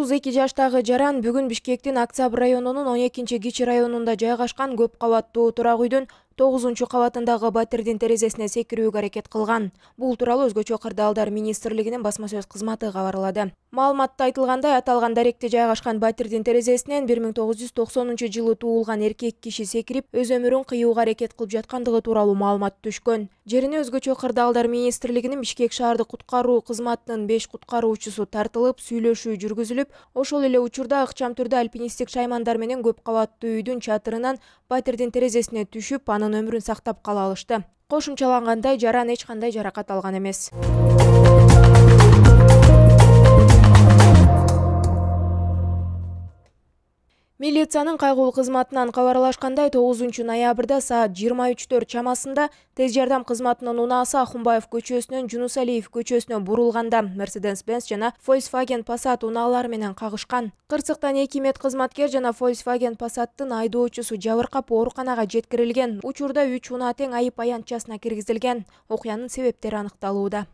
32 жаштагы жаран бүгүн Бишкектин Октябрь районунун 12-Кичи районунда жайгашкан көп кабаттуу турак үйдүн 9-кабатындагы батирдин терезесине секирүүгө аракет кылган. Бул тууралуу Өзгөчө кырдаалдар министрлигинин басма сөз кызматы кабарлады. Маалыматта айтылгандай, аталган даректе жайгашкан батирдин терезесинен 1990-жылы туулган эркек киши секирип, өз өмүрүн кыюуга аракет кылып жаткандыгы тууралуу маалымат түшкөн. Жерине Өзгөчө кырдаалдар министрлигинин Бишкек шаардык куткаруу кызматынын 5 куткаруучусу тартылып, сүйлөшүү жүргүзүлүп, ошол эле учурда ыкчам түрдө альпинисттик шаймандар менен көп кабаттуу үйдүн чатырынан батирдин терезесине түшүп, анын өмүрүн сактап кала алышты. Кошумчалангандай, жаран эч кандай жаракат алган эмес. Милициянын кайгылуу кызматынан кабарлашкандай, 9-ноябрда саат 23:04 чамасында тез жардам кызматынын унаасы Ахунбаев көчөсүнөн Жунусалиев көчөсүнө бурулганда Mercedes-Benz жана Volkswagen Passat унаалар менен кагышкан. Кырсыктан 2 медкызматкер жана Volkswagen Passаттын айдоочусу жабыркап ооруканага жеткирилген. Учурда 3 унаа тең айып аянтчасына киргизилген. Окуянын себептери аныкталууда.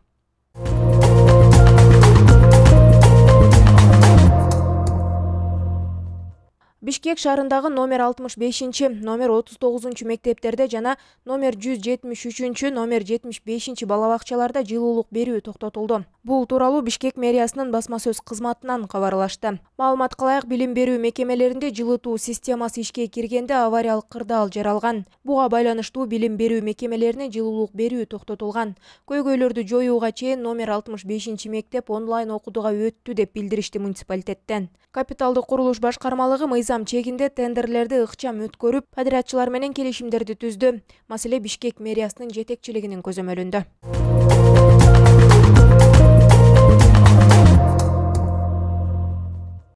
Бишкек шаарындагы номер 65, номер 39 мектептерде жана номер 173, номер 75 балабакчаларда жылуулук берүү токтотулду. Бул тууралуу Бишкек мэриясынын басма сөз кызматынан кабарлашты. Маалымат кылайык, билим берүү мекемелеринде жылытуу системасы ишке киргенде авариялык кырдаал жаралган. Буга байланыштуу билим берүү мекемелерине жылуулук берүү токтотулган. Көйгөйлөрдү жоюуга чейин номер 65 мектеп онлайн окутууга өттү деп билдиришти муниципалитеттен. Капиталдык курулуш башкармалыгы мыйзам чегинде тендерлерди ыкчам өткөрүп, подрядчылар менен келишимдерди түздү. Маселе Бишкек мэриясынын жетекчилигинин көзөмөлүндө.